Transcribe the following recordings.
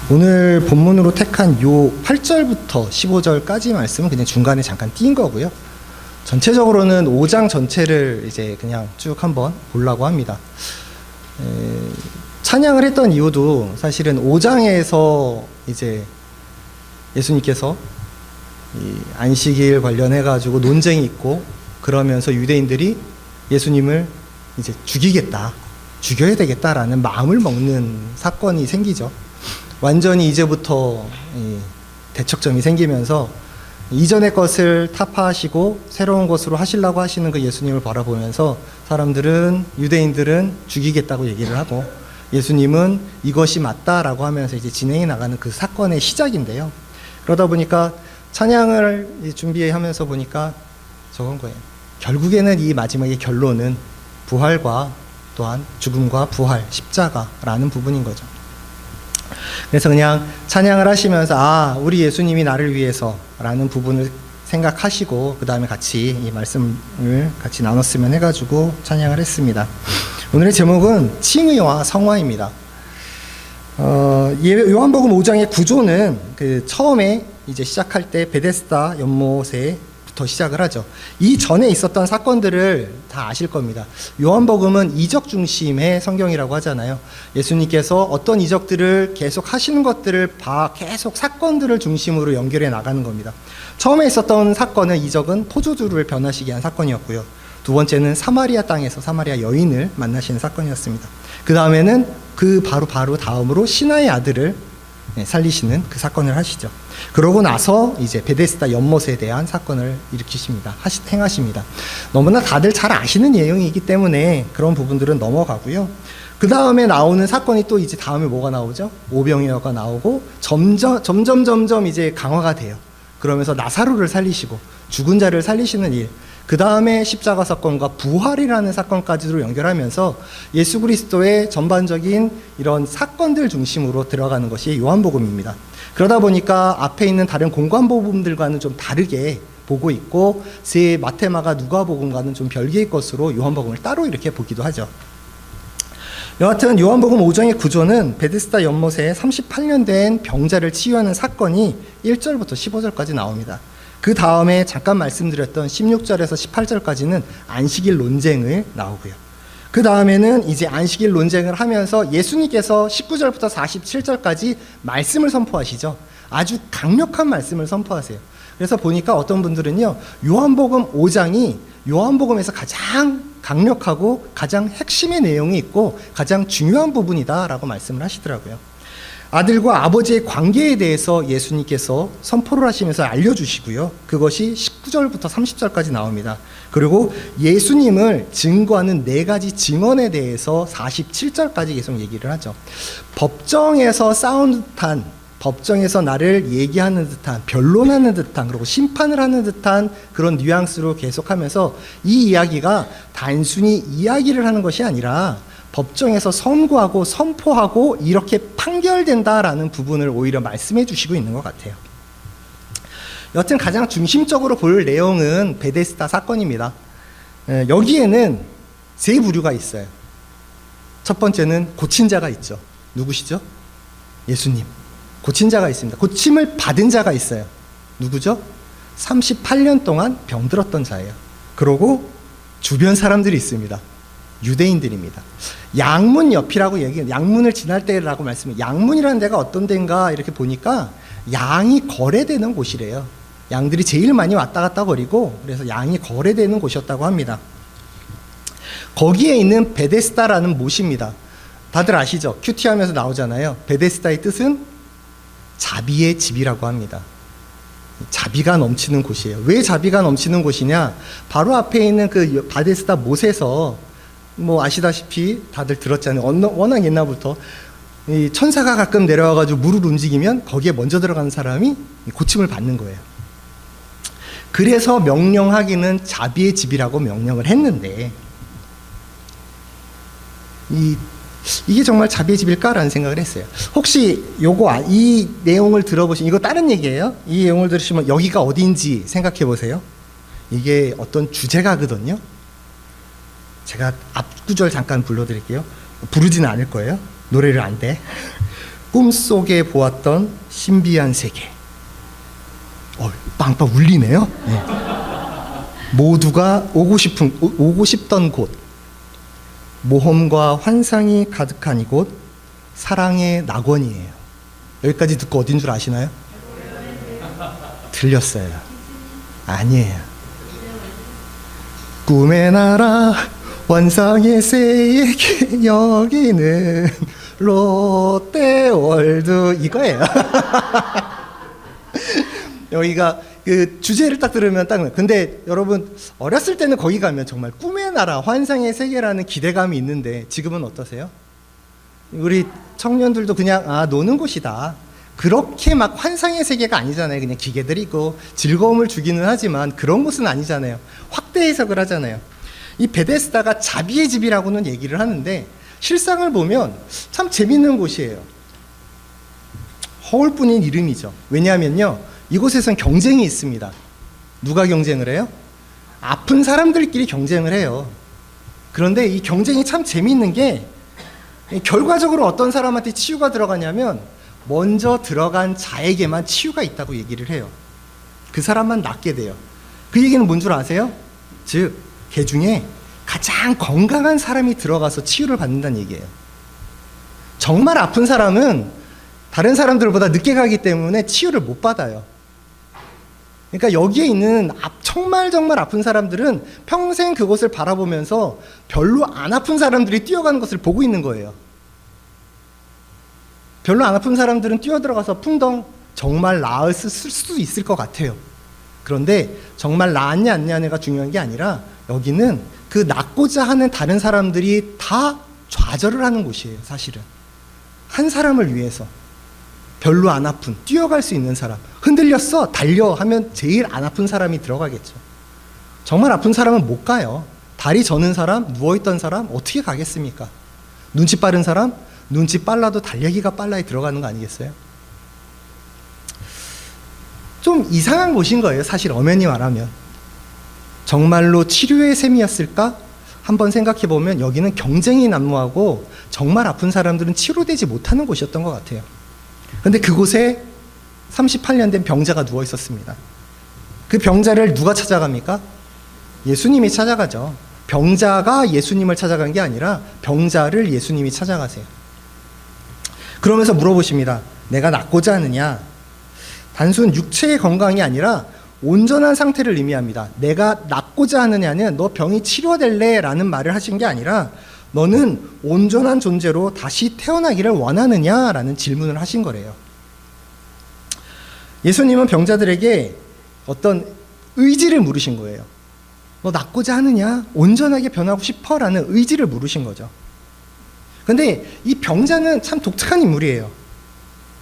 오늘 본문으로 택한 요 8절부터 15절까지 말씀은 그냥 중간에 잠깐 띈 거고요. 전체적으로는 5장 전체를 이제 그냥 쭉 한번 보려고 합니다. 찬양을 했던 이유도 사실은 5장에서 이제 예수님께서 이 안식일 관련해 가지고 논쟁이 있고, 그러면서 유대인들이 예수님을 이제 죽여야 되겠다라는 마음을 먹는 사건이 생기죠. 완전히 이제부터 대척점이 생기면서 이전의 것을 타파하시고 새로운 것으로 하시려고 하시는 그 예수님을 바라보면서 유대인들은 죽이겠다고 얘기를 하고, 예수님은 이것이 맞다라고 하면서 이제 진행해 나가는 그 사건의 시작인데요. 그러다 보니까 찬양을 준비하면서 보니까 저건 거예요. 결국에는 이 마지막의 결론은 부활과 또한 죽음과 부활, 십자가라는 부분인 거죠. 그래서 그냥 찬양을 하시면서 우리 예수님이 나를 위해서라는 부분을 생각하시고 그 다음에 같이 이 말씀을 같이 나눴으면 해가지고 찬양을 했습니다. 오늘의 제목은 칭의와 성화입니다. 요한복음 5장의 구조는 그 처음에 이제 시작할 때 베데스다 연못에부터 시작을 하죠. 이 전에 있었던 사건들을 다 아실 겁니다. 요한복음은 이적 중심의 성경이라고 하잖아요. 예수님께서 어떤 이적들을 계속 하시는 것들을 계속 사건들을 중심으로 연결해 나가는 겁니다. 처음에 있었던 사건은 이적은 포도주를 변화시키게 한 사건이었고요. 두 번째는 사마리아 땅에서 사마리아 여인을 만나시는 사건이었습니다. 그 다음에는 그 바로 다음으로 신하의 아들을 살리시는 그 사건을 하시죠. 그러고 나서 이제 베데스다 연못에 대한 사건을 행하십니다. 너무나 다들 잘 아시는 내용이기 때문에 그런 부분들은 넘어가고요. 그 다음에 나오는 사건이 또 이제 다음에 뭐가 나오죠? 오병이어가 나오고 점점 이제 강화가 돼요. 그러면서 나사로를 살리시고 죽은 자를 살리시는 일, 그 다음에 십자가 사건과 부활이라는 사건까지로 연결하면서 예수 그리스도의 전반적인 이런 사건들 중심으로 들어가는 것이 요한복음입니다. 그러다 보니까 앞에 있는 다른 공관복음들과는 좀 다르게 보고 있고, 마태, 마가, 누가복음과는 좀 별개의 것으로 요한복음을 따로 이렇게 보기도 하죠. 여하튼 요한복음 5장의 구조는 베데스다 연못에 38년 된 병자를 치유하는 사건이 1절부터 15절까지 나옵니다. 그 다음에 잠깐 말씀드렸던 16절에서 18절까지는 안식일 논쟁을 나오고요. 그 다음에는 이제 안식일 논쟁을 하면서 예수님께서 19절부터 47절까지 말씀을 선포하시죠. 아주 강력한 말씀을 선포하세요. 그래서 보니까 어떤 분들은요, 요한복음 5장이 요한복음에서 가장 강력하고 가장 핵심의 내용이 있고 가장 중요한 부분이다라고 말씀을 하시더라고요. 아들과 아버지의 관계에 대해서 예수님께서 선포를 하시면서 알려주시고요. 그것이 19절부터 30절까지 나옵니다. 그리고 예수님을 증거하는 4가지 증언에 대해서 47절까지 계속 얘기를 하죠. 법정에서 싸우는 듯한, 법정에서 나를 얘기하는 듯한, 변론하는 듯한, 그리고 심판을 하는 듯한 그런 뉘앙스로 계속하면서 이 이야기가 단순히 이야기를 하는 것이 아니라 법정에서 선고하고 선포하고 이렇게 판결된다라는 부분을 오히려 말씀해 주시고 있는 것 같아요. 여튼 가장 중심적으로 볼 내용은 베데스다 사건입니다. 여기에는 3부류가 있어요. 첫 번째는 고친 자가 있죠. 누구시죠? 예수님. 고친 자가 있습니다. 고침을 받은 자가 있어요. 누구죠? 38년 동안 병들었던 자예요. 그리고 주변 사람들이 있습니다. 유대인들입니다. 양문 옆이라고 얘기해요. 양문을 지날 때라고 말씀해요. 양문이라는 데가 어떤 데인가 이렇게 보니까 양이 거래되는 곳이래요. 양들이 제일 많이 왔다 갔다 거리고, 그래서 양이 거래되는 곳이었다고 합니다. 거기에 있는 베데스다라는 못입니다. 다들 아시죠? 큐티하면서 나오잖아요. 베데스다의 뜻은 자비의 집이라고 합니다. 자비가 넘치는 곳이에요. 왜 자비가 넘치는 곳이냐? 바로 앞에 있는 그 베데스다 못에서 아시다시피 다들 들었잖아요. 워낙 옛날부터 이 천사가 가끔 내려와가지고 물을 움직이면 거기에 먼저 들어가는 사람이 고침을 받는 거예요. 그래서 명령하기는 자비의 집이라고 명령을 했는데, 이게 정말 자비의 집일까라는 생각을 했어요. 혹시 이 내용을 들어보시면, 이거 다른 얘기예요. 이 내용을 들으시면 여기가 어딘지 생각해 보세요. 이게 어떤 주제가거든요. 제가 앞 구절 잠깐 불러드릴게요. 부르지는 않을 거예요. 노래를 안 돼. 꿈속에 보았던 신비한 세계. 빵빵 울리네요. 네. 모두가 오고 싶던 곳. 모험과 환상이 가득한 이곳, 사랑의 낙원이에요. 여기까지 듣고 어딘 줄 아시나요? 틀렸어요. 아니에요. 꿈의 나라, 환상의 세계, 여기는 롯데월드, 이거예요. 여기가 그 주제를 딱 들으면 딱. 근데 여러분 어렸을 때는 거기 가면 정말 꿈의 나라, 환상의 세계라는 기대감이 있는데 지금은 어떠세요? 우리 청년들도 그냥 노는 곳이다. 그렇게 막 환상의 세계가 아니잖아요. 그냥 기계들이 있고 즐거움을 주기는 하지만 그런 곳은 아니잖아요. 확대 해석을 하잖아요. 이 베데스다가 자비의 집이라고는 얘기를 하는데 실상을 보면 참 재밌는 곳이에요. 허울뿐인 이름이죠. 왜냐하면요, 이곳에선 경쟁이 있습니다. 누가 경쟁을 해요? 아픈 사람들끼리 경쟁을 해요. 그런데 이 경쟁이 참 재미있는 게 결과적으로 어떤 사람한테 치유가 들어가냐면 먼저 들어간 자에게만 치유가 있다고 얘기를 해요. 그 사람만 낫게 돼요. 그 얘기는 뭔 줄 아세요? 즉, 개 중에 가장 건강한 사람이 들어가서 치유를 받는다는 얘기예요. 정말 아픈 사람은 다른 사람들보다 늦게 가기 때문에 치유를 못 받아요. 그러니까 여기에 있는 정말 아픈 사람들은 평생 그곳을 바라보면서 별로 안 아픈 사람들이 뛰어가는 것을 보고 있는 거예요. 별로 안 아픈 사람들은 뛰어들어가서 풍덩 정말 나을 수도 있을 것 같아요. 그런데 정말 나았냐 안 나았냐가 중요한 게 아니라 여기는 그 낫고자 하는 다른 사람들이 다 좌절을 하는 곳이에요. 사실은 한 사람을 위해서 별로 안 아픈, 뛰어갈 수 있는 사람, 흔들렸어, 달려 하면 제일 안 아픈 사람이 들어가겠죠. 정말 아픈 사람은 못 가요. 다리 저는 사람, 누워있던 사람 어떻게 가겠습니까? 눈치 빠른 사람, 눈치 빨라도 달리기가 빨라야 들어가는 거 아니겠어요? 좀 이상한 곳인 거예요. 사실 엄연히 말하면. 정말로 치료의 셈이었을까? 한번 생각해보면 여기는 경쟁이 난무하고 정말 아픈 사람들은 치료되지 못하는 곳이었던 것 같아요. 근데 그곳에 38년 된 병자가 누워 있었습니다. 그 병자를 누가 찾아갑니까? 예수님이 찾아가죠. 병자가 예수님을 찾아간 게 아니라 병자를 예수님이 찾아가세요. 그러면서 물어보십니다. 내가 낫고자 하느냐? 단순 육체의 건강이 아니라 온전한 상태를 의미합니다. 내가 낫고자 하느냐는 너 병이 치료될래? 라는 말을 하신 게 아니라 너는 온전한 존재로 다시 태어나기를 원하느냐? 라는 질문을 하신 거래요. 예수님은 병자들에게 어떤 의지를 물으신 거예요. 너 낫고자 하느냐? 온전하게 변하고 싶어? 라는 의지를 물으신 거죠. 근데 이 병자는 참 독특한 인물이에요.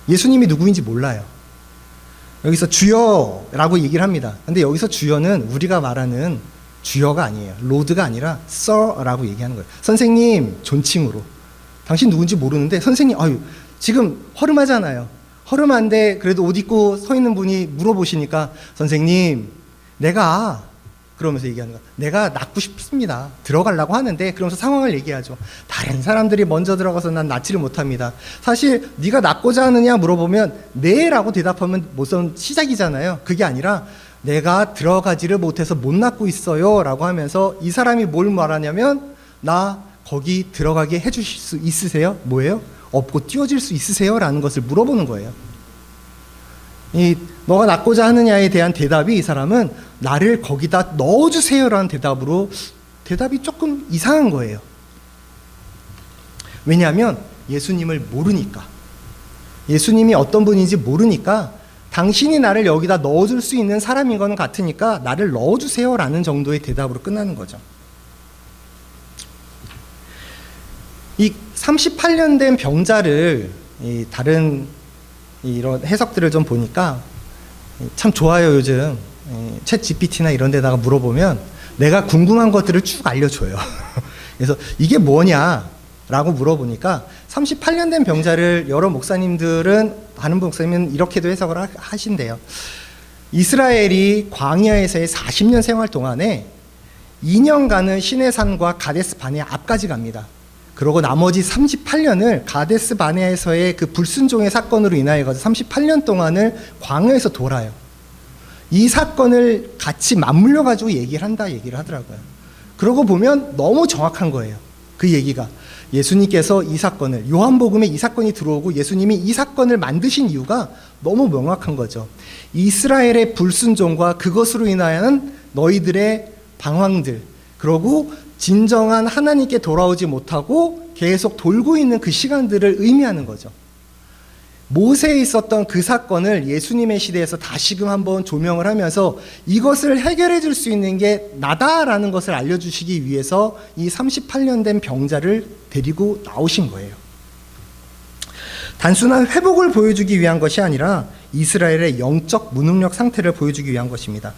예수님이 누구인지 몰라요. 여기서 주여라고 얘기를 합니다. 근데 여기서 주여는 우리가 말하는 주여가 아니에요. 로드가 아니라 sir라고 얘기하는 거예요. 선생님, 존칭으로. 당신 누군지 모르는데 선생님, 지금 허름하잖아요. 허름한데 그래도 옷 입고 서 있는 분이 물어보시니까 선생님, 그러면서 얘기하는 거야. 내가 낫고 싶습니다. 들어가려고 하는데, 그러면서 상황을 얘기하죠. 다른 사람들이 먼저 들어가서 난 낫지를 못합니다. 사실 네가 낫고자 하느냐 물어보면 네라고 대답하면 우선 시작이잖아요. 그게 아니라 내가 들어가지를 못해서 못 낫고 있어요 라고 하면서 이 사람이 뭘 말하냐면 나 거기 들어가게 해주실 수 있으세요? 뭐예요? 업고 띄워질 수 있으세요? 라는 것을 물어보는 거예요. 너가 낫고자 하느냐에 대한 대답이 이 사람은 나를 거기다 넣어주세요라는 대답이 조금 이상한 거예요. 왜냐하면 예수님을 모르니까, 예수님이 어떤 분인지 모르니까 당신이 나를 여기다 넣어줄 수 있는 사람인 건 같으니까 나를 넣어주세요라는 정도의 대답으로 끝나는 거죠. 이 38년 된 병자를 다른 이런 해석들을 좀 보니까 참 좋아요. 요즘 챗 GPT나 이런 데다가 물어보면 내가 궁금한 것들을 쭉 알려줘요. 그래서 이게 뭐냐라고 물어보니까 38년 된 병자를 여러 다른 목사님은 이렇게도 해석을 하신대요. 이스라엘이 광야에서의 40년 생활 동안에 2년간은 시내산과 가데스 바네 앞까지 갑니다. 그러고 나머지 38년을 가데스 바네아에서의 그 불순종의 사건으로 인하여 38년 동안을 광야에서 돌아요. 이 사건을 같이 맞물려 가지고 얘기를 하더라고요. 그러고 보면 너무 정확한 거예요. 그 얘기가 예수님께서 이 사건을, 요한복음에 이 사건이 들어오고 예수님이 이 사건을 만드신 이유가 너무 명확한 거죠. 이스라엘의 불순종과 그것으로 인하여는 너희들의 방황들, 그러고 진정한 하나님께 돌아오지 못하고 계속 돌고 있는 그 시간들을 의미하는 거죠. 모세에 있었던 그 사건을 예수님의 시대에서 다시금 한번 조명을 하면서 이것을 해결해 줄 수 있는 게 나다라는 것을 알려주시기 위해서 이 38년 된 병자를 데리고 나오신 거예요. 단순한 회복을 보여주기 위한 것이 아니라 이스라엘의 영적 무능력 상태를 보여주기 위한 것입니다.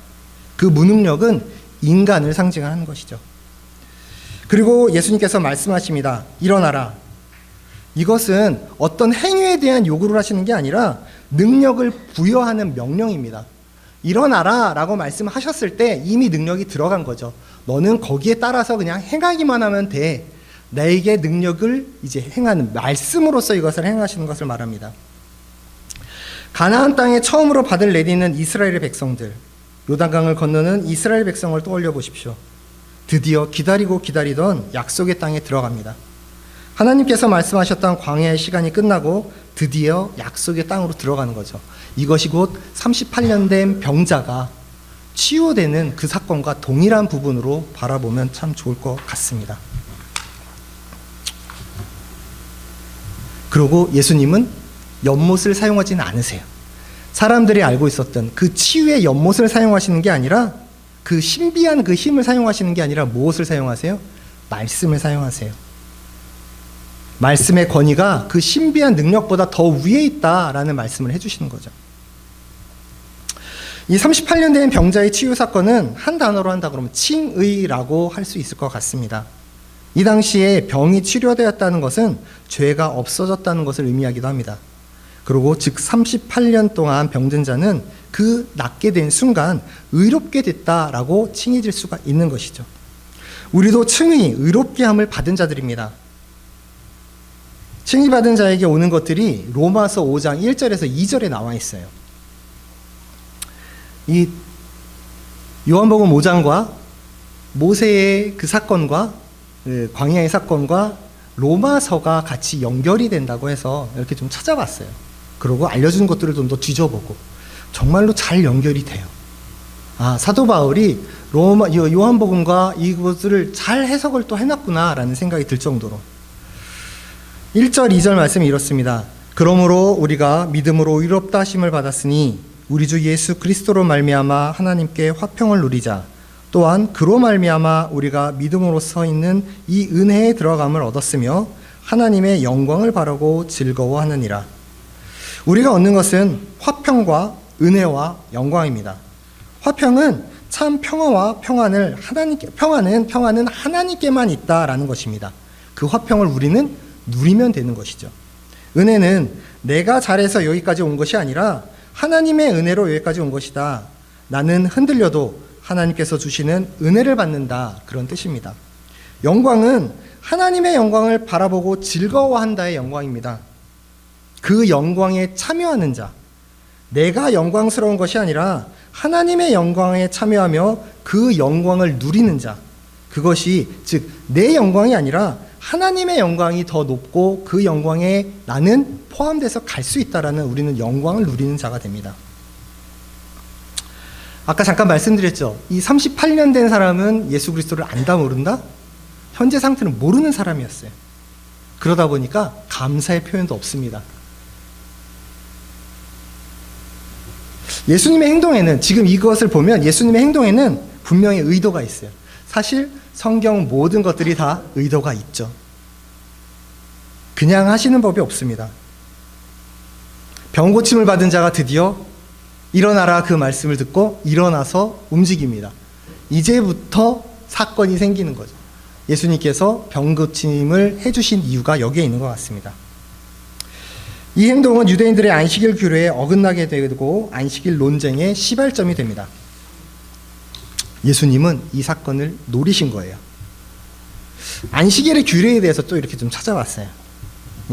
그 무능력은 인간을 상징하는 것이죠. 그리고 예수님께서 말씀하십니다. 일어나라. 이것은 어떤 행위에 대한 요구를 하시는 게 아니라 능력을 부여하는 명령입니다. 일어나라 라고 말씀하셨을 때 이미 능력이 들어간 거죠. 너는 거기에 따라서 그냥 행하기만 하면 돼. 나에게 능력을 이제 행하는 말씀으로써 이것을 행하시는 것을 말합니다. 가나안 땅에 처음으로 발을 내디는 이스라엘의 백성들, 요단강을 건너는 이스라엘 백성을 떠올려 보십시오. 드디어 기다리고 기다리던 약속의 땅에 들어갑니다. 하나님께서 말씀하셨던 광야의 시간이 끝나고 드디어 약속의 땅으로 들어가는 거죠. 이것이 곧 38년 된 병자가 치유되는 그 사건과 동일한 부분으로 바라보면 참 좋을 것 같습니다. 그리고 예수님은 연못을 사용하지는 않으세요. 사람들이 알고 있었던 그 치유의 연못을 사용하시는 게 아니라 그 신비한 그 힘을 사용하시는 게 아니라 무엇을 사용하세요? 말씀을 사용하세요. 말씀의 권위가 그 신비한 능력보다 더 위에 있다라는 말씀을 해주시는 거죠. 이 38년 된 병자의 치유 사건은 한 단어로 한다 그러면 칭의라고 할 수 있을 것 같습니다. 이 당시에 병이 치료되었다는 것은 죄가 없어졌다는 것을 의미하기도 합니다. 그리고 즉 38년 동안 병든 자는 그 낫게 된 순간 의롭게 됐다라고 칭해질 수가 있는 것이죠. 우리도 칭의, 의롭게 함을 받은 자들입니다. 칭의받은 자에게 오는 것들이 로마서 5장 1절에서 2절에 나와 있어요. 이 요한복음 5장과 모세의 그 사건과 광야의 사건과 로마서가 같이 연결이 된다고 해서 이렇게 좀 찾아봤어요. 그리고 알려주는 것들을 좀 더 뒤져보고 정말로 잘 연결이 돼요. 아, 사도 바울이 요한복음과 이것들을 잘 해석을 또 해놨구나라는 생각이 들 정도로 1절, 2절 말씀이 이렇습니다. 그러므로 우리가 믿음으로 의롭다 하심을 받았으니 우리 주 예수 그리스도로 말미암아 하나님께 화평을 누리자. 또한 그로 말미암아 우리가 믿음으로써 있는 이 은혜에 들어감을 얻었으며 하나님의 영광을 바라고 즐거워하느니라. 우리가 얻는 것은 화평과 은혜와 영광입니다. 화평은 참 평화와 평안은 하나님께만 있다라는 것입니다. 그 화평을 우리는 누리면 되는 것이죠. 은혜는 내가 잘해서 여기까지 온 것이 아니라 하나님의 은혜로 여기까지 온 것이다. 나는 흔들려도 하나님께서 주시는 은혜를 받는다. 그런 뜻입니다. 영광은 하나님의 영광을 바라보고 즐거워한다의 영광입니다. 그 영광에 참여하는 자, 내가 영광스러운 것이 아니라 하나님의 영광에 참여하며 그 영광을 누리는 자, 그것이 즉 내 영광이 아니라 하나님의 영광이 더 높고 그 영광에 나는 포함돼서 갈 수 있다라는 우리는 영광을 누리는 자가 됩니다. 아까 잠깐 말씀드렸죠. 이 38년 된 사람은 예수 그리스도를 안다 모른다? 현재 상태는 모르는 사람이었어요. 그러다 보니까 감사의 표현도 없습니다. 예수님의 행동에는 지금 이것을 보면 예수님의 행동에는 분명히 의도가 있어요. 사실 성경 모든 것들이 다 의도가 있죠. 그냥 하시는 법이 없습니다. 병 고침을 받은 자가 드디어 일어나라 그 말씀을 듣고 일어나서 움직입니다. 이제부터 사건이 생기는 거죠. 예수님께서 병 고침을 해주신 이유가 여기에 있는 것 같습니다. 이 행동은 유대인들의 안식일 규례에 어긋나게 되고 안식일 논쟁의 시발점이 됩니다. 예수님은 이 사건을 노리신 거예요. 안식일의 규례에 대해서 또 이렇게 좀 찾아봤어요.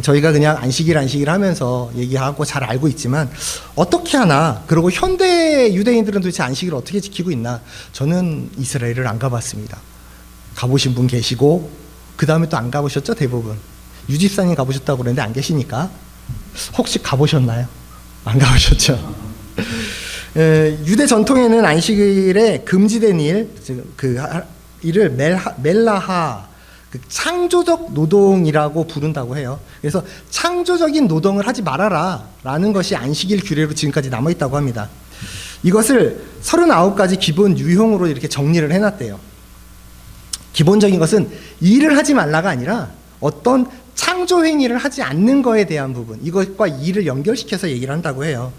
저희가 그냥 안식일 하면서 얘기하고 잘 알고 있지만 어떻게 하나, 그리고 현대 유대인들은 도대체 안식일을 어떻게 지키고 있나. 저는 이스라엘을 안 가봤습니다. 가보신 분 계시고 그 다음에 또 안 가보셨죠? 대부분 유집사님 가보셨다고 그러는데 안 계시니까 혹시 가보셨나요? 안 가보셨죠? 유대 전통에는 안식일에 금지된 일, 그 일을 멜라하, 그 창조적 노동이라고 부른다고 해요. 그래서 창조적인 노동을 하지 말아라 라는 것이 안식일 규례로 지금까지 남아있다고 합니다. 이것을 39가지 기본 유형으로 이렇게 정리를 해놨대요. 기본적인 것은 일을 하지 말라가 아니라 어떤 창조 행위를 하지 않는 거에 대한 부분, 이것과 일을 연결시켜서 얘기를 한다고 해요.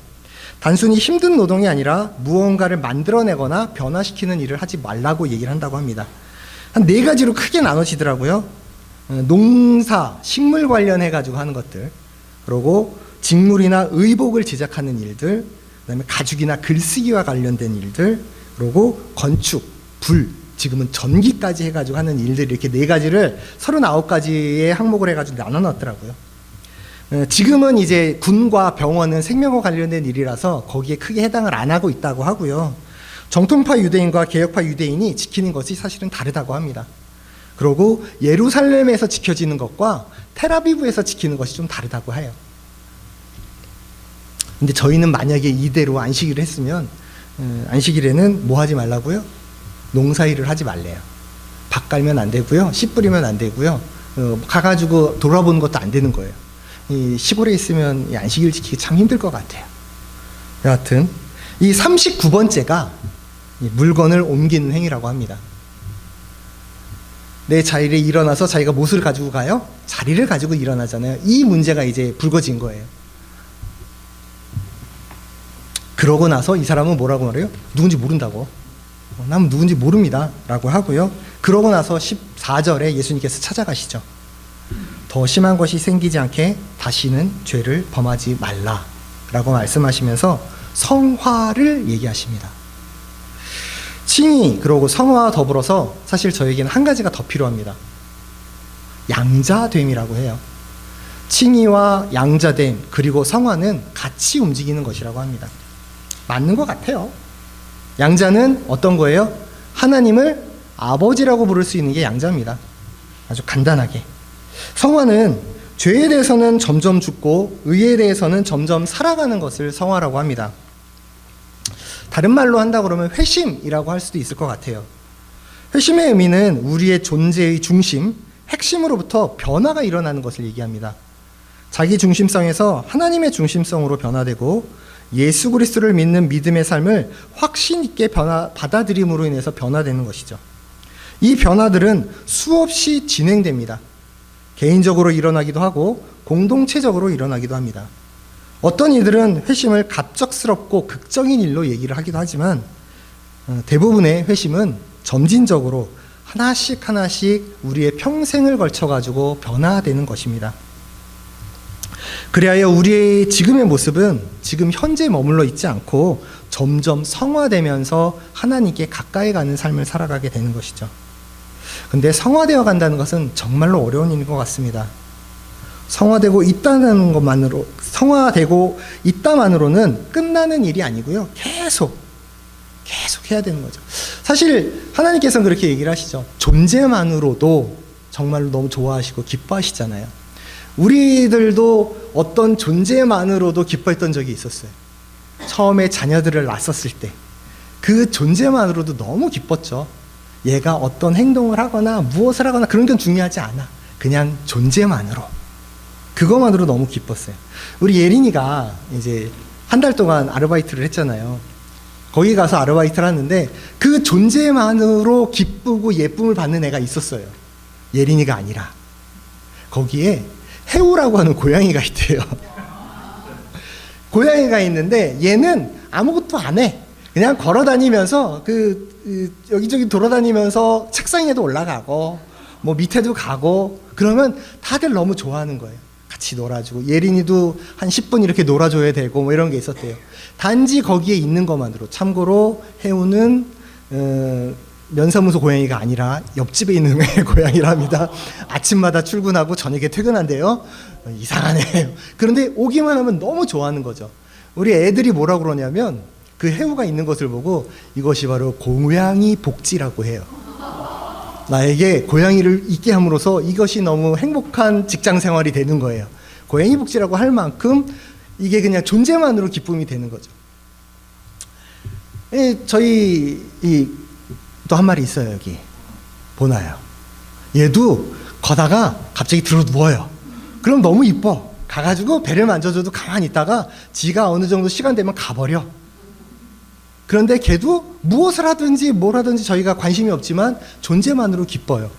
단순히 힘든 노동이 아니라 무언가를 만들어내거나 변화시키는 일을 하지 말라고 얘기를 한다고 합니다. 한 4가지로 크게 나눠지더라고요. 농사, 식물 관련해가지고 하는 것들, 그리고 직물이나 의복을 제작하는 일들, 그 다음에 가죽이나 글쓰기와 관련된 일들, 그리고 건축, 불, 지금은 전기까지 해가지고 하는 일들, 이렇게 4가지를 39가지의 항목을 해가지고 나눠놨더라고요. 지금은 이제 군과 병원은 생명과 관련된 일이라서 거기에 크게 해당을 안 하고 있다고 하고요. 정통파 유대인과 개혁파 유대인이 지키는 것이 사실은 다르다고 합니다. 그리고 예루살렘에서 지켜지는 것과 텔아비브에서 지키는 것이 좀 다르다고 해요. 근데 저희는 만약에 이대로 안식일을 했으면 안식일에는 뭐 하지 말라고요? 농사일을 하지 말래요. 밭 갈면 안 되고요. 씨 뿌리면 안 되고요. 가가지고 돌아보는 것도 안 되는 거예요. 이 시골에 있으면 이 안식일 지키기 참 힘들 것 같아요. 여하튼 이 39번째가 물건을 옮기는 행위라고 합니다. 내 자리에 일어나서 자기가 무엇을 가지고 가요? 자리를 가지고 일어나잖아요. 이 문제가 이제 불거진 거예요. 그러고 나서 이 사람은 뭐라고 말해요? 누군지 모른다고. 난 누군지 모릅니다 라고 하고요. 그러고 나서 14절에 예수님께서 찾아가시죠. 더 심한 것이 생기지 않게 다시는 죄를 범하지 말라 라고 말씀하시면서 성화를 얘기하십니다. 칭의, 그리고 성화와 더불어서 사실 저에게는 한 가지가 더 필요합니다. 양자됨이라고 해요. 칭의와 양자됨, 그리고 성화는 같이 움직이는 것이라고 합니다. 맞는 것 같아요. 양자는 어떤 거예요? 하나님을 아버지라고 부를 수 있는 게 양자입니다. 아주 간단하게. 성화는 죄에 대해서는 점점 죽고 의에 대해서는 점점 살아가는 것을 성화라고 합니다. 다른 말로 한다 그러면 회심이라고 할 수도 있을 것 같아요. 회심의 의미는 우리의 존재의 중심, 핵심으로부터 변화가 일어나는 것을 얘기합니다. 자기 중심성에서 하나님의 중심성으로 변화되고 예수 그리스도를 믿는 믿음의 삶을 확신 있게 받아들임으로 인해서 변화되는 것이죠. 이 변화들은 수없이 진행됩니다. 개인적으로 일어나기도 하고 공동체적으로 일어나기도 합니다. 어떤 이들은 회심을 갑작스럽고 극적인 일로 얘기를 하기도 하지만 대부분의 회심은 점진적으로 하나씩 하나씩 우리의 평생을 걸쳐가지고 변화되는 것입니다. 그리하여 우리의 지금의 모습은 지금 현재 머물러 있지 않고 점점 성화되면서 하나님께 가까이 가는 삶을 살아가게 되는 것이죠. 근데 성화되어 간다는 것은 정말로 어려운 일인 것 같습니다. 성화되고 있다는 것만으로, 성화되고 있다만으로는 끝나는 일이 아니고요. 계속 해야 되는 거죠. 사실 하나님께서는 그렇게 얘기를 하시죠. 존재만으로도 정말로 너무 좋아하시고 기뻐하시잖아요. 우리들도 어떤 존재만으로도 기뻐했던 적이 있었어요. 처음에 자녀들을 낳았을 때 그 존재만으로도 너무 기뻤죠. 얘가 어떤 행동을 하거나 무엇을 하거나 그런 건 중요하지 않아. 그냥 존재만으로, 그것만으로 너무 기뻤어요. 우리 예린이가 이제 한 달 동안 아르바이트를 했잖아요. 거기 가서 아르바이트를 하는데 그 존재만으로 기쁘고 예쁨을 받는 애가 있었어요. 예린이가 아니라. 거기에 해우라고 하는 고양이가 있대요. 고양이가 있는데 얘는 아무것도 안 해. 그냥 걸어 다니면서 여기저기 돌아다니면서 책상 위에도 올라가고 뭐 밑에도 가고 그러면 다들 너무 좋아하는 거예요. 같이 놀아주고 예린이도 한 10분 이렇게 놀아줘야 되고 뭐 이런 게 있었대요. 단지 거기에 있는 것만으로. 참고로 해우는 면사무소 고양이가 아니라 옆집에 있는 고양이랍니다. 아침마다 출근하고 저녁에 퇴근한대요. 이상하네요. 그런데 오기만 하면 너무 좋아하는 거죠. 우리 애들이 뭐라고 그러냐면 그 해우가 있는 것을 보고 이것이 바로 고양이 복지라고 해요. 나에게 고양이를 있게 함으로써 이것이 너무 행복한 직장 생활이 되는 거예요. 고양이 복지라고 할 만큼 이게 그냥 존재만으로 기쁨이 되는 거죠. 저희 또 한 마리 있어요. 여기 보나요? 얘도 거다가 갑자기 들어 누워요. 그럼 너무 이뻐. 가가지고 배를 만져줘도 가만히 있다가 지가 어느 정도 시간 되면 가버려. 그런데 걔도 무엇을 하든지 뭘 하든지 저희가 관심이 없지만 존재만으로 기뻐요.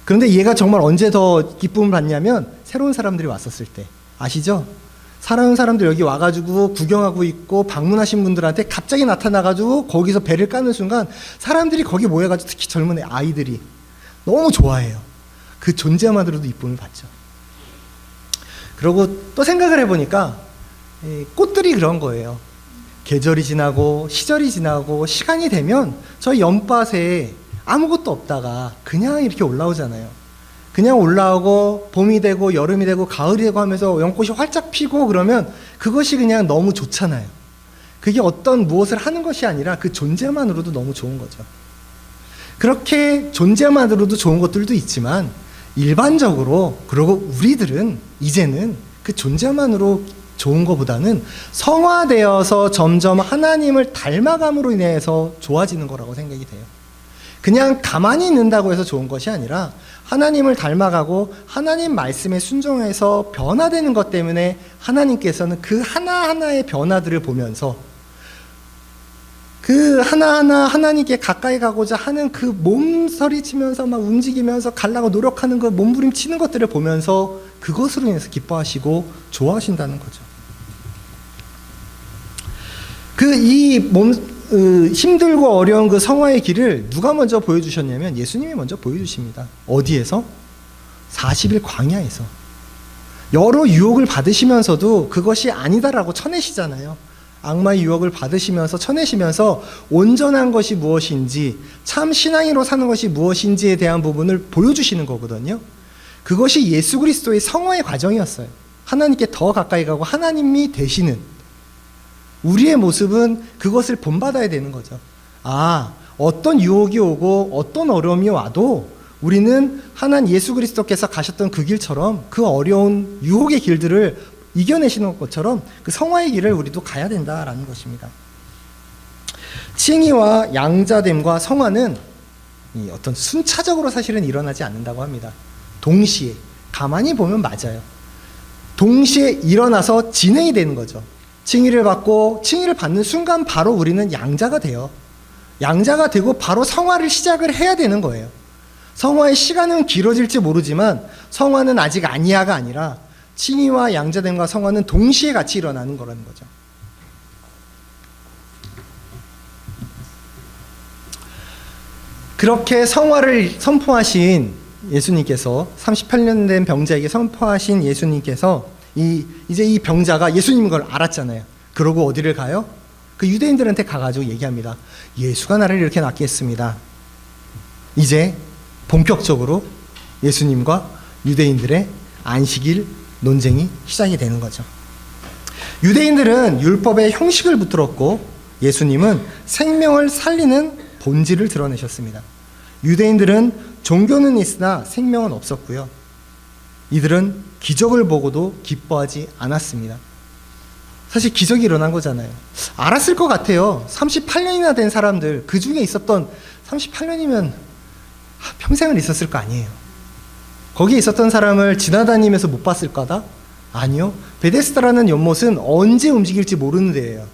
그런데 얘가 정말 언제 더 기쁨을 받냐면 새로운 사람들이 왔었을 때. 아시죠? 사랑하는 사람들 여기 와가지고 구경하고 있고 방문하신 분들한테 갑자기 나타나가지고 거기서 배를 까는 순간 사람들이 거기 모여가지고 특히 젊은 아이들이 너무 좋아해요. 그 존재만으로도 이쁨을 받죠. 그리고 또 생각을 해보니까 꽃들이 그런 거예요. 계절이 지나고 시절이 지나고 시간이 되면 저희 연밭에 아무것도 없다가 그냥 이렇게 올라오잖아요. 그냥 올라오고 봄이 되고 여름이 되고 가을이 되고 하면서 연꽃이 활짝 피고 그러면 그것이 그냥 너무 좋잖아요. 그게 어떤 무엇을 하는 것이 아니라 그 존재만으로도 너무 좋은 거죠. 그렇게 존재만으로도 좋은 것들도 있지만 일반적으로 그리고 우리들은 이제는 그 존재만으로 좋은 것보다는 성화되어서 점점 하나님을 닮아감으로 인해서 좋아지는 거라고 생각이 돼요. 그냥 가만히 있는다고 해서 좋은 것이 아니라 하나님을 닮아가고 하나님 말씀에 순종해서 변화되는 것 때문에 하나님께서는 그 하나하나의 변화들을 보면서 그 하나하나 하나님께 가까이 가고자 하는 그 몸서리치면서 막 움직이면서 가려고 노력하는 그 몸부림치는 것들을 보면서 그것으로 인해서 기뻐하시고 좋아하신다는 거죠. 힘들고 어려운 그 성화의 길을 누가 먼저 보여주셨냐면 예수님이 먼저 보여주십니다. 어디에서? 40일 광야에서. 여러 유혹을 받으시면서도 그것이 아니다라고 쳐내시잖아요. 악마의 유혹을 받으시면서 쳐내시면서 온전한 것이 무엇인지 참 신앙으로 사는 것이 무엇인지에 대한 부분을 보여주시는 거거든요. 그것이 예수 그리스도의 성화의 과정이었어요. 하나님께 더 가까이 가고 하나님이 되시는 우리의 모습은 그것을 본받아야 되는 거죠. 어떤 유혹이 오고 어떤 어려움이 와도 우리는 하나님 예수 그리스도께서 가셨던 그 길처럼 그 어려운 유혹의 길들을 이겨내시는 것처럼 그 성화의 길을 우리도 가야 된다라는 것입니다. 칭의와 양자됨과 성화는 어떤 순차적으로 사실은 일어나지 않는다고 합니다. 동시에 가만히 보면 맞아요. 동시에 일어나서 진행이 되는 거죠. 칭의를 받고 칭의를 받는 순간 바로 우리는 양자가 돼요. 양자가 되고 바로 성화를 시작을 해야 되는 거예요. 성화의 시간은 길어질지 모르지만 성화는 아직 아니야가 아니라 칭의와 양자됨과 성화는 동시에 같이 일어나는 거라는 거죠. 그렇게 성화를 선포하신 예수님께서 38년 된 병자에게 선포하신 예수님께서 이제 이 병자가 예수님인 걸 알았잖아요. 그러고 어디를 가요? 그 유대인들한테 가가지고 얘기합니다. 예수가 나를 이렇게 낫게 했습니다. 이제 본격적으로 예수님과 유대인들의 안식일 논쟁이 시작이 되는 거죠. 유대인들은 율법의 형식을 붙들었고 예수님은 생명을 살리는 본질을 드러내셨습니다. 유대인들은 종교는 있으나 생명은 없었고요. 이들은 기적을 보고도 기뻐하지 않았습니다. 사실 기적이 일어난 거잖아요. 알았을 것 같아요. 38년이나 된 사람들, 그 중에 있었던 38년이면 평생을 있었을 거 아니에요. 거기에 있었던 사람을 지나다니면서 못 봤을 거다? 아니요. 베데스다라는 연못은 언제 움직일지 모르는 데예요.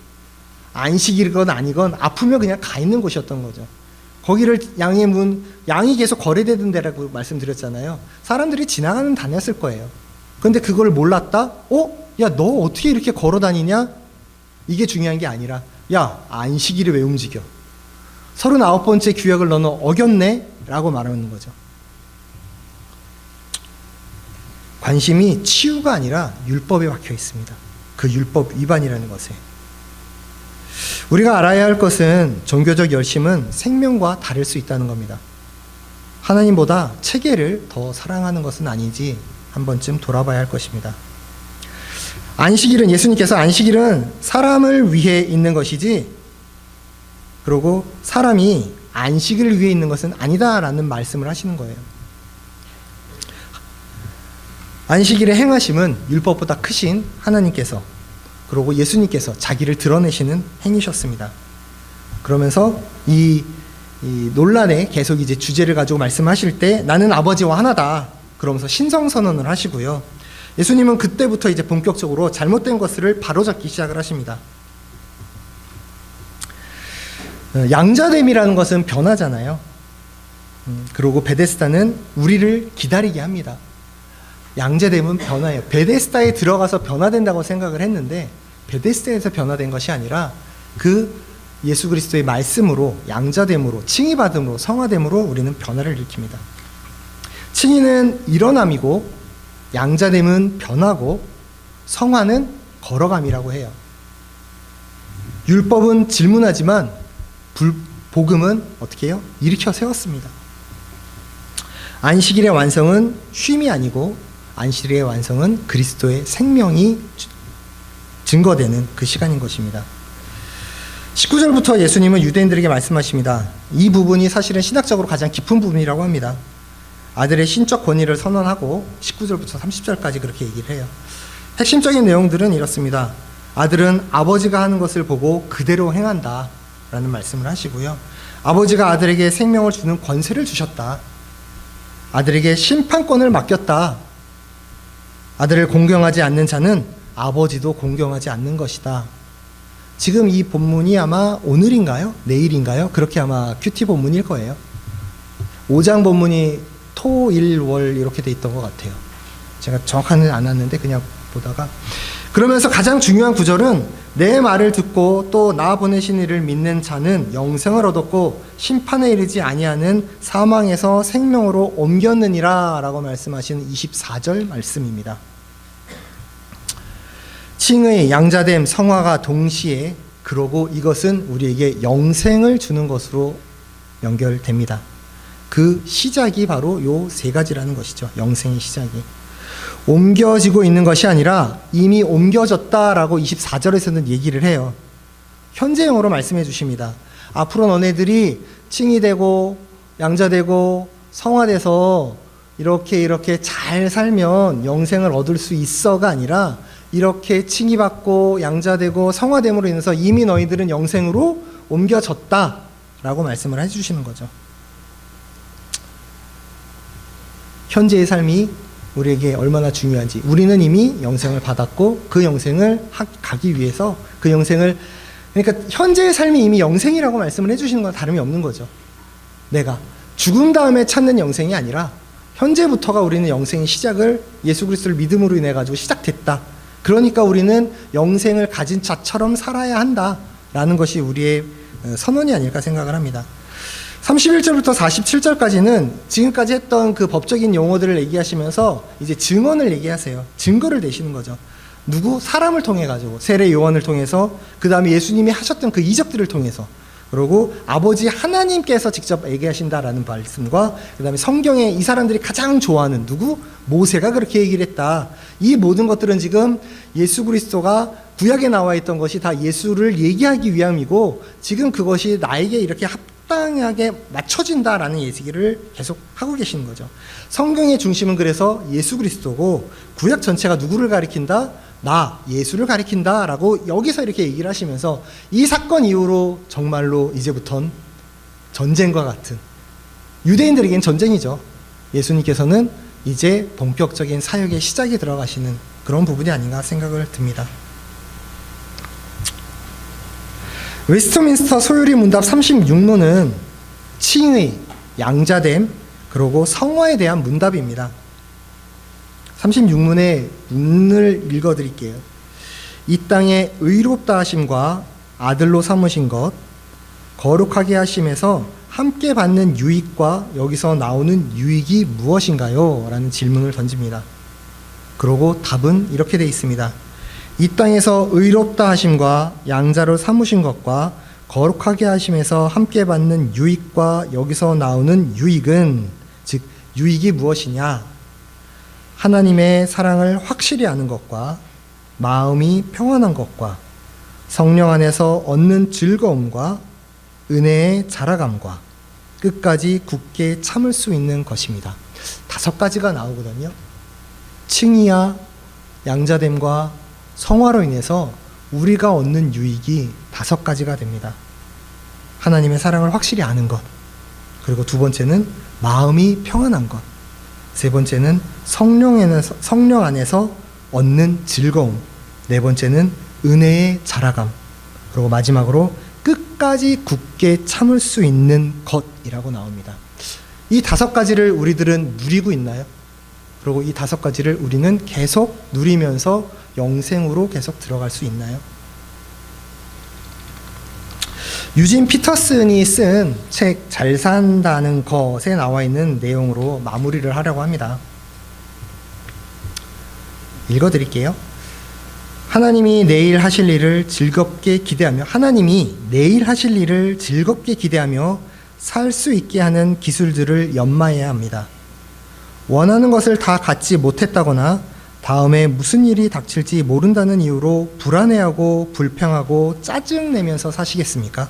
안식이건 아니건 아프면 그냥 가 있는 곳이었던 거죠. 거기를 양이 계속 거래되던 데라고 말씀드렸잖아요. 사람들이 지나가는 다녔을 거예요. 그런데 그걸 몰랐다? 야, 너 어떻게 이렇게 걸어 다니냐? 이게 중요한 게 아니라, 야, 안식일을 왜 움직여? 39번째 규약을 너는 어겼네? 라고 말하는 거죠. 관심이 치유가 아니라 율법에 박혀 있습니다. 그 율법 위반이라는 것에. 우리가 알아야 할 것은 종교적 열심은 생명과 다를 수 있다는 겁니다. 하나님보다 체계를 더 사랑하는 것은 아닌지 한 번쯤 돌아봐야 할 것입니다. 안식일은, 예수님께서 안식일은 사람을 위해 있는 것이지, 그리고 사람이 안식을 위해 있는 것은 아니다라는 말씀을 하시는 거예요. 안식일의 행하심은 율법보다 크신 하나님께서, 그리고 예수님께서 자기를 드러내시는 행위셨습니다. 그러면서 이 논란에 계속 이제 주제를 가지고 말씀하실 때 나는 아버지와 하나다, 그러면서 신성 선언을 하시고요. 예수님은 그때부터 이제 본격적으로 잘못된 것을 바로잡기 시작을 하십니다. 양자됨이라는 것은 변하잖아요. 그리고 베데스다는 우리를 기다리게 합니다. 양자됨은 변화예요. 베데스다에 들어가서 변화된다고 생각을 했는데 베데스다에서 변화된 것이 아니라 그 예수 그리스도의 말씀으로, 양자됨으로, 칭의받음으로, 성화됨으로 우리는 변화를 일으킵니다. 칭의는 일어남이고, 양자됨은 변화고, 성화는 걸어감이라고 해요. 율법은 질문하지만 복음은 어떻게 해요? 일으켜 세웠습니다. 안식일의 완성은 쉼이 아니고 안식일의 완성은 그리스도의 생명이 증거되는 그 시간인 것입니다. 19절부터 예수님은 유대인들에게 말씀하십니다. 이 부분이 사실은 신학적으로 가장 깊은 부분이라고 합니다. 아들의 신적 권위를 선언하고 19절부터 30절까지 그렇게 얘기를 해요. 핵심적인 내용들은 이렇습니다. 아들은 아버지가 하는 것을 보고 그대로 행한다 라는 말씀을 하시고요. 아버지가 아들에게 생명을 주는 권세를 주셨다. 아들에게 심판권을 맡겼다. 아들을 공경하지 않는 자는 아버지도 공경하지 않는 것이다. 지금 이 본문이 아마 오늘인가요? 내일인가요? 그렇게 아마 큐티 본문일 거예요. 5장 본문이 토, 일, 월 이렇게 돼 있던 것 같아요. 제가 정확하는 않았는데 그냥 보다가. 그러면서 가장 중요한 구절은 내 말을 듣고 또 나 보내신 이를 믿는 자는 영생을 얻었고 심판에 이르지 아니하는 사망에서 생명으로 옮겼느니라 라고 말씀하시는 24절 말씀입니다. 칭의, 양자됨, 성화가 동시에, 그러고 이것은 우리에게 영생을 주는 것으로 연결됩니다. 그 시작이 바로 요 세 가지라는 것이죠. 영생의 시작이. 옮겨지고 있는 것이 아니라 이미 옮겨졌다라고 24절에서는 얘기를 해요. 현재형으로 말씀해 주십니다. 앞으로 너네들이 칭이 되고 양자되고 성화돼서 이렇게 잘 살면 영생을 얻을 수 있어가 아니라 이렇게 칭이 받고 양자되고 성화됨으로 인해서 이미 너희들은 영생으로 옮겨졌다라고 말씀을 해주시는 거죠. 현재의 삶이 우리에게 얼마나 중요한지, 우리는 이미 영생을 받았고 그 영생을 가기 위해서 그 영생을, 그러니까 현재의 삶이 이미 영생이라고 말씀을 해주시는 건 다름이 없는 거죠. 내가 죽은 다음에 찾는 영생이 아니라 현재부터가 우리는 영생의 시작을 예수 그리스도를 믿음으로 인해 가지고 시작됐다. 그러니까 우리는 영생을 가진 자처럼 살아야 한다라는 것이 우리의 선언이 아닐까 생각을 합니다. 31절부터 47절까지는 지금까지 했던 그 법적인 용어들을 얘기하시면서 이제 증언을 얘기하세요. 증거를 내시는 거죠. 누구? 사람을 통해 가지고, 세례 요한을 통해서, 그 다음에 예수님이 하셨던 그 이적들을 통해서, 그리고 아버지 하나님께서 직접 얘기하신다라는 말씀과, 그 다음에 성경에 이 사람들이 가장 좋아하는 누구? 모세가 그렇게 얘기를 했다. 이 모든 것들은 지금 예수 그리스도가 구약에 나와 있던 것이 다 예수를 얘기하기 위함이고, 지금 그것이 나에게 이렇게 합당하게 맞춰진다라는 얘기를 계속 하고 계시는 거죠. 성경의 중심은 그래서 예수 그리스도고, 구약 전체가 누구를 가리킨다? 나, 예수를 가리킨다라고 여기서 이렇게 얘기를 하시면서 이 사건 이후로 정말로 이제부턴 전쟁과 같은, 유대인들에겐 전쟁이죠. 예수님께서는 이제 본격적인 사역의 시작에 들어가시는 그런 부분이 아닌가 생각을 듭니다. 웨스트민스터 소요리 문답 36문은 칭의, 양자됨, 그리고 성화에 대한 문답입니다. 36문의 문을 읽어드릴게요. 이 땅에 의롭다 하심과 아들로 삼으신 것, 거룩하게 하심에서 함께 받는 유익과 여기서 나오는 유익이 무엇인가요? 라는 질문을 던집니다. 그러고 답은 이렇게 되어 있습니다. 이 땅에서 의롭다 하심과 양자로 삼으신 것과 거룩하게 하심에서 함께 받는 유익과 여기서 나오는 유익은, 즉 유익이 무엇이냐? 하나님의 사랑을 확실히 아는 것과 마음이 평안한 것과 성령 안에서 얻는 즐거움과 은혜의 자라감과 끝까지 굳게 참을 수 있는 것입니다. 5가지가 나오거든요. 칭의와 양자됨과 성화로 인해서 우리가 얻는 유익이 5가지가 됩니다. 하나님의 사랑을 확실히 아는 것, 그리고 2번째는 마음이 평안한 것, 3번째는 성령 안에서 얻는 즐거움, 4번째는 은혜의 자라감, 그리고 마지막으로 끝까지 굳게 참을 수 있는 것이라고 나옵니다. 이 5가지를 우리들은 누리고 있나요? 그리고 이 5가지를 우리는 계속 누리면서 영생으로 계속 들어갈 수 있나요? 유진 피터슨이 쓴 책 잘 산다는 것에 나와 있는 내용으로 마무리를 하려고 합니다. 읽어드릴게요. 하나님이 내일 하실 일을 즐겁게 기대하며 살 수 있게 하는 기술들을 연마해야 합니다. 원하는 것을 다 갖지 못했다거나 다음에 무슨 일이 닥칠지 모른다는 이유로 불안해하고 불평하고 짜증내면서 사시겠습니까?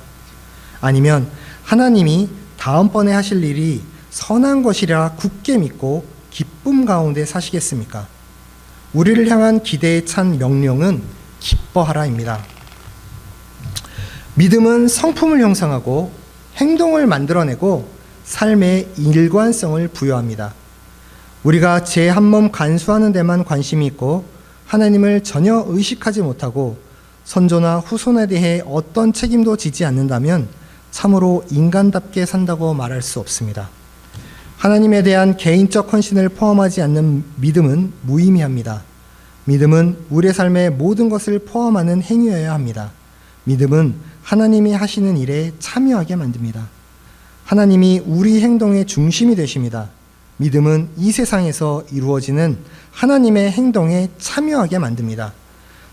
아니면 하나님이 다음번에 하실 일이 선한 것이라 굳게 믿고 기쁨 가운데 사시겠습니까? 우리를 향한 기대에 찬 명령은 기뻐하라입니다. 믿음은 성품을 형성하고 행동을 만들어내고 삶의 일관성을 부여합니다. 우리가 제 한 몸 간수하는 데만 관심이 있고 하나님을 전혀 의식하지 못하고 선조나 후손에 대해 어떤 책임도 지지 않는다면 참으로 인간답게 산다고 말할 수 없습니다. 하나님에 대한 개인적 헌신을 포함하지 않는 믿음은 무의미합니다. 믿음은 우리의 삶의 모든 것을 포함하는 행위여야 합니다. 믿음은 하나님이 하시는 일에 참여하게 만듭니다. 하나님이 우리 행동의 중심이 되십니다. 믿음은 이 세상에서 이루어지는 하나님의 행동에 참여하게 만듭니다.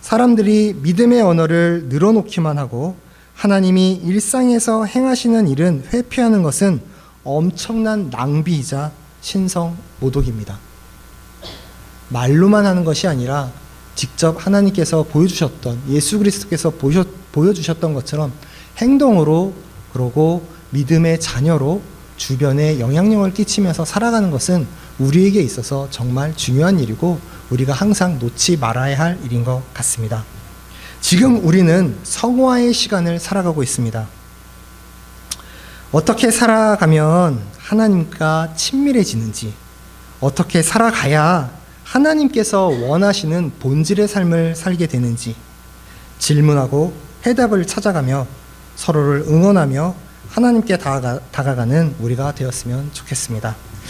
사람들이 믿음의 언어를 늘어놓기만 하고 하나님이 일상에서 행하시는 일은 회피하는 것은 엄청난 낭비이자 신성 모독입니다. 말로만 하는 것이 아니라 직접 하나님께서 보여주셨던, 예수 그리스도께서 보여주셨던 것처럼 행동으로, 그러고 믿음의 자녀로 주변에 영향력을 끼치면서 살아가는 것은 우리에게 있어서 정말 중요한 일이고 우리가 항상 놓지 말아야 할 일인 것 같습니다. 지금 우리는 성화의 시간을 살아가고 있습니다. 어떻게 살아가면 하나님과 친밀해지는지, 어떻게 살아가야 하나님께서 원하시는 본질의 삶을 살게 되는지 질문하고 해답을 찾아가며 서로를 응원하며 하나님께 다가가는 우리가 되었으면 좋겠습니다.